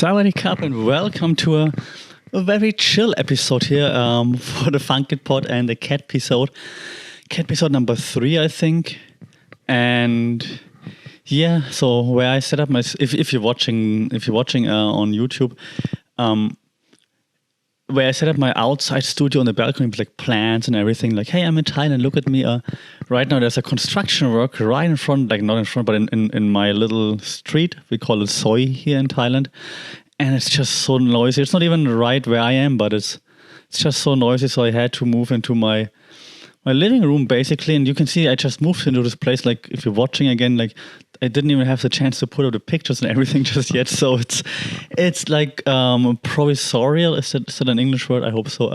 Sawadee and welcome to a very chill episode here for the Funky Pod and the Catpisode. Catpisode number 3, I think. And yeah, so where I set up my if you're watching on YouTube, where I set up my outside studio on the balcony with like plants and everything. Like, hey, I'm in Thailand. Look at me. Right now, there's a construction work right in front, like not in front, but in my little street. We call it Soi here in Thailand, and it's just so noisy. It's not even right where I am, but it's just so noisy. So I had to move into my living room basically, and you can see I just moved into this place. Like, if you're watching again, like I didn't even have the chance to put up the pictures and everything just yet. So it's like provisorial. Is that an English word? I hope so.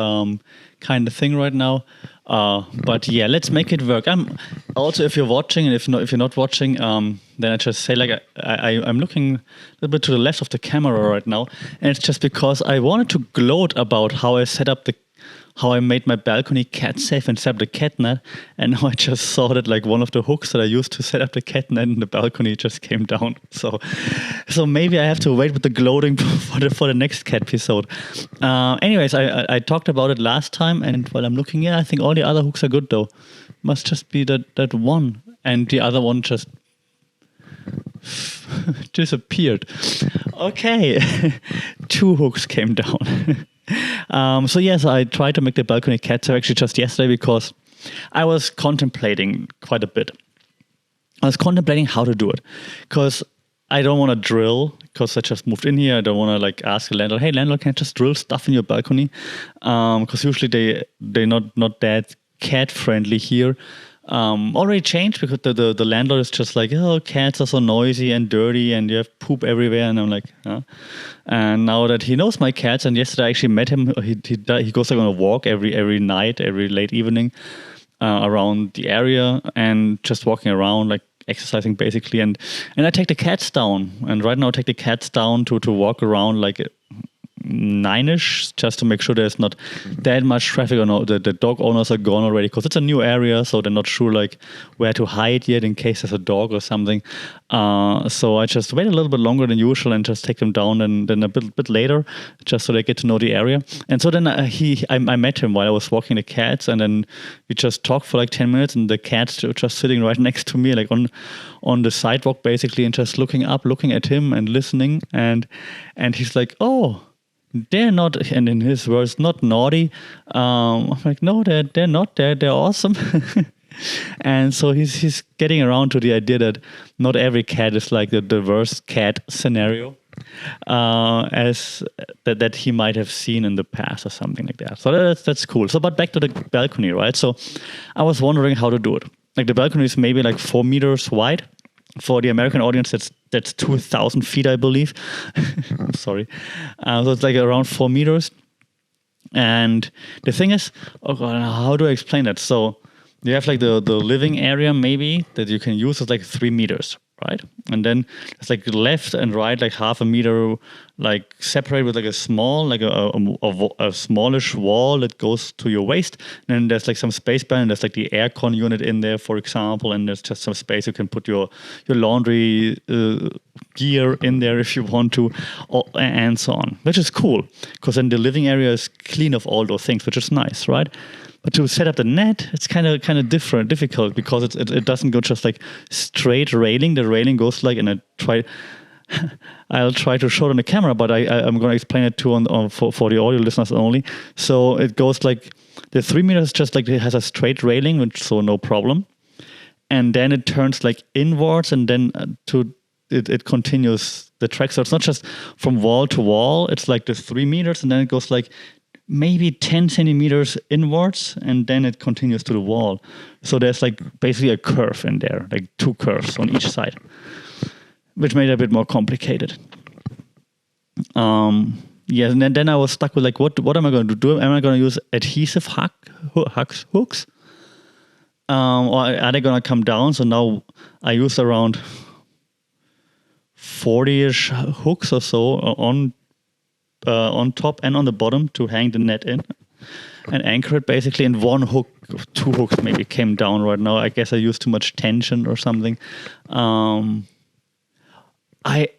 Kind of thing right now. But yeah, let's make it work. I'm also, if you're watching, and if you're not watching, then I just say, like, I'm looking a little bit to the left of the camera right now, and it's just because I wanted to gloat about how I made my balcony cat safe and set up the cat net, and now I just saw that like one of the hooks that I used to set up the cat net in the balcony just came down. So maybe I have to wait with the gloating for the next cat episode. Anyways, I talked about it last time, and while I'm looking, I think all the other hooks are good though. Must just be that one, and the other one just disappeared. Okay, 2 hooks came down. So yes, I tried to make the balcony cat safe actually just yesterday because I was contemplating quite a bit. I was contemplating how to do it because I don't want to drill because I just moved in here. I don't want to like ask the landlord, hey landlord, can I just drill stuff in your balcony? Because usually they're not that cat friendly here. Already changed because the landlord is just like, oh, cats are so noisy and dirty and you have poop everywhere, and I'm like, huh? And now that he knows my cats, and yesterday I actually met him, he goes like on a walk every night, every late evening around the area and just walking around, like exercising basically, and I take the cats down, and right now I take the cats down to walk around like 9ish, just to make sure there's not that much traffic. Or no, the dog owners are gone already because it's a new area, so they're not sure like where to hide yet in case there's a dog or something. So I just wait a little bit longer than usual and just take them down, and then a bit later, just so they get to know the area. And so then I met him while I was walking the cats, and then we just talked for like 10 minutes, and the cats were just sitting right next to me, like on the sidewalk basically, and just looking at him and listening, and he's like, oh, they're not, and in his words, not naughty. I'm like, no, they're not. They're awesome. And so he's getting around to the idea that not every cat is like the worst cat scenario, as that he might have seen in the past or something like that. So that's cool. So, but back to the balcony, right? So I was wondering how to do it. Like, the balcony is maybe like 4 meters wide. For the American audience, that's 2,000 feet, I believe. Sorry. So it's like around 4 meters. And the thing is, oh God, how do I explain that? So you have like the living area maybe that you can use as like 3 meters, right? And then it's like left and right, like half a meter, like separate with like a small, like a smallish wall that goes to your waist. And then there's like some space behind. There's like the aircon unit in there, for example, and there's just some space you can put your laundry gear in there if you want to, and so on, which is cool because then the living area is clean of all those things, which is nice, right? But to set up the net, it's kind of difficult because it doesn't go just like straight railing. The railing goes like, and I'll try to show it on the camera, but I'm going to explain it too for the audio listeners only. So it goes like the 3 meters, just like it has a straight railing, which so no problem, and then it turns like inwards, and then it continues the track. So it's not just from wall to wall. It's like the 3 meters, and then it goes like maybe 10 centimeters inwards, and then it continues to the wall. So there's like basically a curve in there, like 2 curves on each side, which made it a bit more complicated. Yes, and then I was stuck with like, what am I going to do? Am I going to use adhesive hooks? Or are they going to come down? So now I use around 40-ish hooks or so on top and on the bottom to hang the net in and anchor it basically. And 1 hook, 2 hooks maybe came down right now. I guess I used too much tension or something.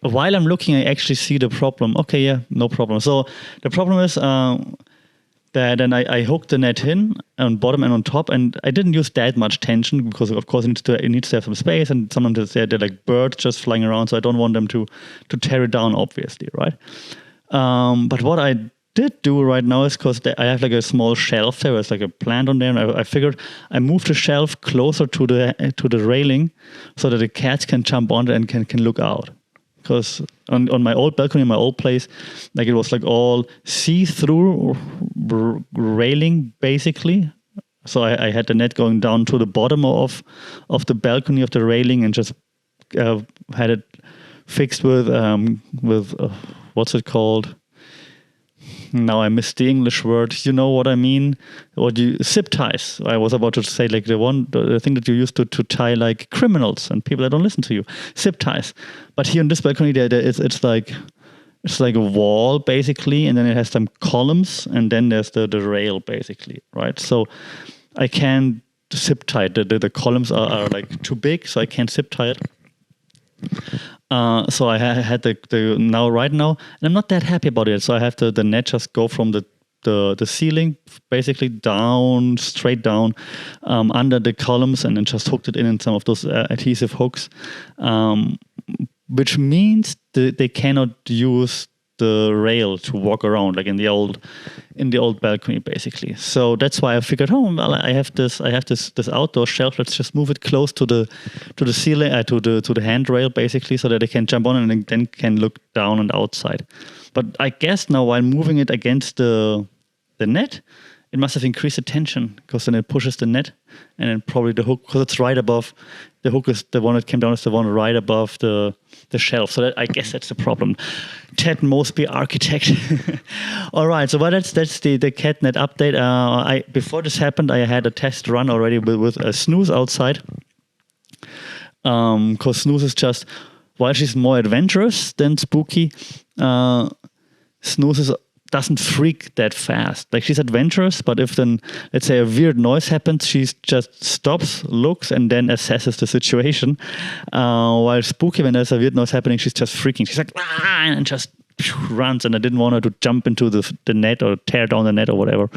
while I'm looking, I actually see the problem. Okay, yeah, no problem. So the problem is that then I hooked the net in on bottom and on top, and I didn't use that much tension because, of course, it needs to have some space, and sometimes they're like birds just flying around, so I don't want them to tear it down, obviously, right? But what I did do right now is because I have like a small shelf there, there's like a plant on there, and I figured I moved the shelf closer to the railing so that the cats can jump on it and can look out. Because on my old balcony, in my old place, like it was like all see-through railing basically. So I had the net going down to the bottom of the balcony of the railing, and just had it fixed with what's it called? Now I missed the English word. You know what I mean? Zip ties. I was about to say like the thing that you use to tie like criminals and people that don't listen to you. Zip ties. But here on this balcony, it's like a wall basically, and then it has some columns, and then there's the rail basically, right? So I can't zip tie it. The columns are like too big, so I can't zip tie it. So I had the right now, and I'm not that happy about it. So I have the net just go from the ceiling basically down, straight down under the columns, and then just hooked it in some of those adhesive hooks, which means they cannot use the rail to walk around like in the old balcony basically. So that's why I figured, well, I have this outdoor shelf. Let's just move it close to the ceiling, to the handrail basically, so that they can jump on and then can look down on the outside. But I guess now while moving it against the net, it must have increased the tension, because then it pushes the net, and then probably the hook, because it's right above the hook, is the one that came down, is the one right above the shelf. So I guess that's the problem. Ted Mosby, architect. All right, so that's the catnet update. Before this happened, I had a test run already with a Snooze outside, because Snooze is just, while she's more adventurous than Spooky, Snooze doesn't freak that fast. Like, she's adventurous, but if then, let's say, a weird noise happens, she just stops, looks, and then assesses the situation. While Spooky, when there's a weird noise happening, she's just freaking. She's like, ah, and just runs, and I didn't want her to jump into the net or tear down the net or whatever.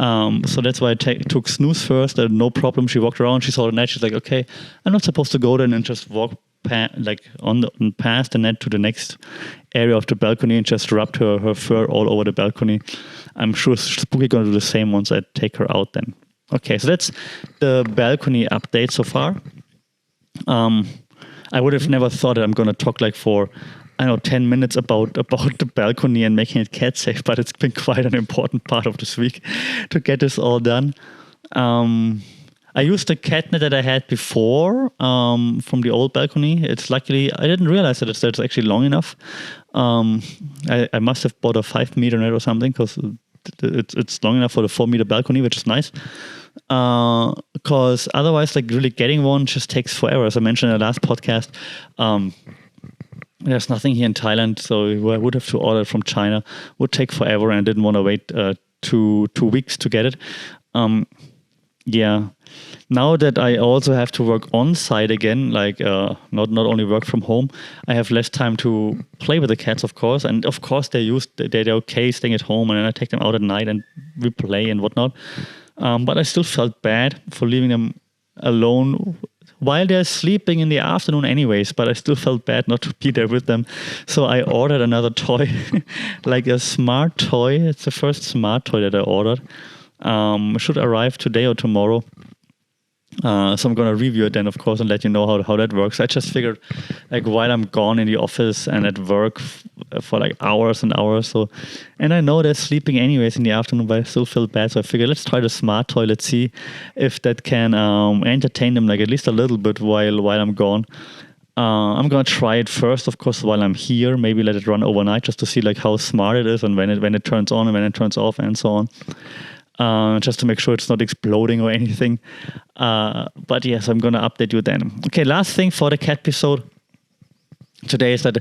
So that's why I took Snooze first. No problem. She walked around, she saw the net, she's like, okay, I'm not supposed to go there, and just walk past the net to the next area of the balcony, and just rubbed her fur all over the balcony. I'm sure Spooky gonna do the same once I take her out then. Okay, so that's the balcony update so far. I would have never thought that I'm gonna talk like for 10 minutes about the balcony and making it cat safe, but it's been quite an important part of this week to get this all done. I used the catnet that I had before from the old balcony. It's luckily, I didn't realize that it's actually long enough. I must have bought a 5-meter net or something, because it's long enough for the 4-meter balcony, which is nice. Because otherwise, like, really getting one just takes forever. As I mentioned in the last podcast, there's nothing here in Thailand, so I would have to order it from China. Would take forever, and I didn't want to wait 2 weeks to get it. Yeah. Now that I also have to work on site again, like not only work from home, I have less time to play with the cats, of course. And of course, they're okay staying at home, and then I take them out at night and we play and whatnot. But I still felt bad for leaving them alone while they're sleeping in the afternoon anyways, but I still felt bad not to be there with them. So I ordered another toy, like a smart toy. It's the first smart toy that I ordered. It should arrive today or tomorrow. So I'm going to review it then, of course, and let you know how that works. I just figured, like, while I'm gone in the office and at work for like hours and hours, and I know they're sleeping anyways in the afternoon, but I still feel bad. So I figured, let's try the smart toy. Let's see if that can entertain them, like, at least a little bit while I'm gone. I'm going to try it first, of course, while I'm here. Maybe let it run overnight just to see like how smart it is, and when it turns on and when it turns off and so on. Just to make sure it's not exploding or anything. But yes, I'm going to update you then. Okay, last thing for the Catpisode. today is that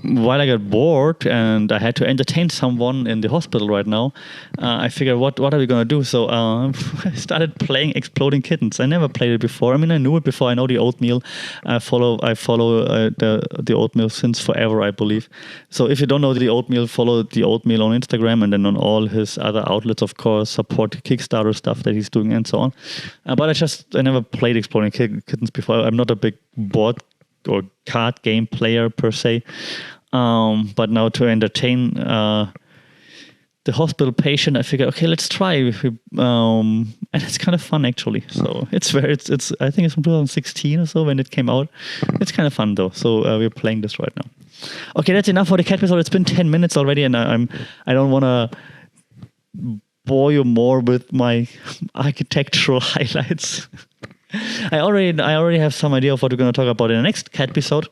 while I got bored and I had to entertain someone in the hospital right now, I figured, what are we going to do? So I started playing Exploding Kittens. I never played it before. I mean, I knew it before. I know the Oatmeal. I follow the Oatmeal since forever, I believe. So if you don't know the Oatmeal, follow the Oatmeal on Instagram, and then on all his other outlets, of course, support Kickstarter stuff that he's doing and so on. But I never played Exploding Kittens before. I'm not a big board or card game player per se, but now to entertain the hospital patient, I figured, okay, let's try. And it's kind of fun actually. So it's I think it's from 2016 or so when it came out. It's kind of fun though. So we're playing this right now. Okay, that's enough for the Catpisode. It's been 10 minutes already, and I don't want to bore you more with my architectural highlights. I already have some idea of what we're going to talk about in the next Catpisode,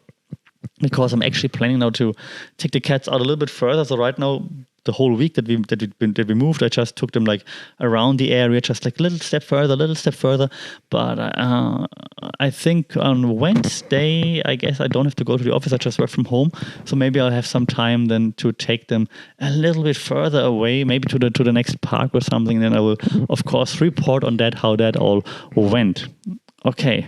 because I'm actually planning now to take the cats out a little bit further. So right now, the whole week that we moved, I just took them like around the area, just like a little step further. But I think on Wednesday, I guess I don't have to go to the office. I just work from home, so maybe I'll have some time then to take them a little bit further away, maybe to the next park or something. Then I will, of course, report on that, how that all went. Okay.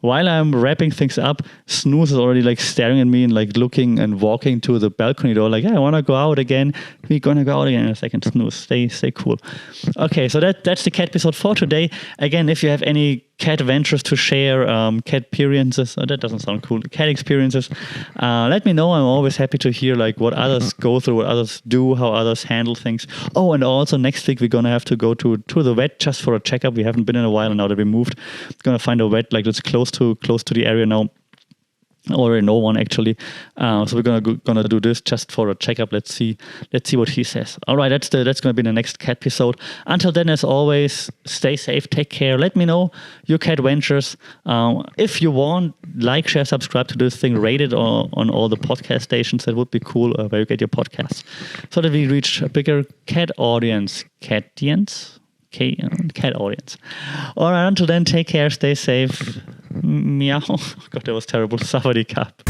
While I'm wrapping things up, Snooze is already like staring at me and like looking and walking to the balcony door, like, yeah, I want to go out again. We're going to go out again in a second. Snooze, stay cool. Okay, so that's the Catpisode for today. Again, if you have any cat adventures to share, cat experiences, that doesn't sound cool, cat experiences, let me know. I'm always happy to hear like what others go through, what others do, how others handle things. Oh, and also next week we're going to have to go to the vet just for a checkup. We haven't been in a while, and now that we moved, we're going to find a vet like that's close to the area now. I already know one actually, so we're gonna do this just for a checkup. Let's see what he says. All right, that's gonna be the next Catpisode. Until then, as always, stay safe, take care. Let me know your cat ventures. If you want, like, share, subscribe to this thing, rate it on all the podcast stations. That would be cool, where you get your podcasts, so that we reach a bigger cat audience. Cat audience. All right, until then, take care, stay safe. Meow. God, that was terrible. Savadi Cup.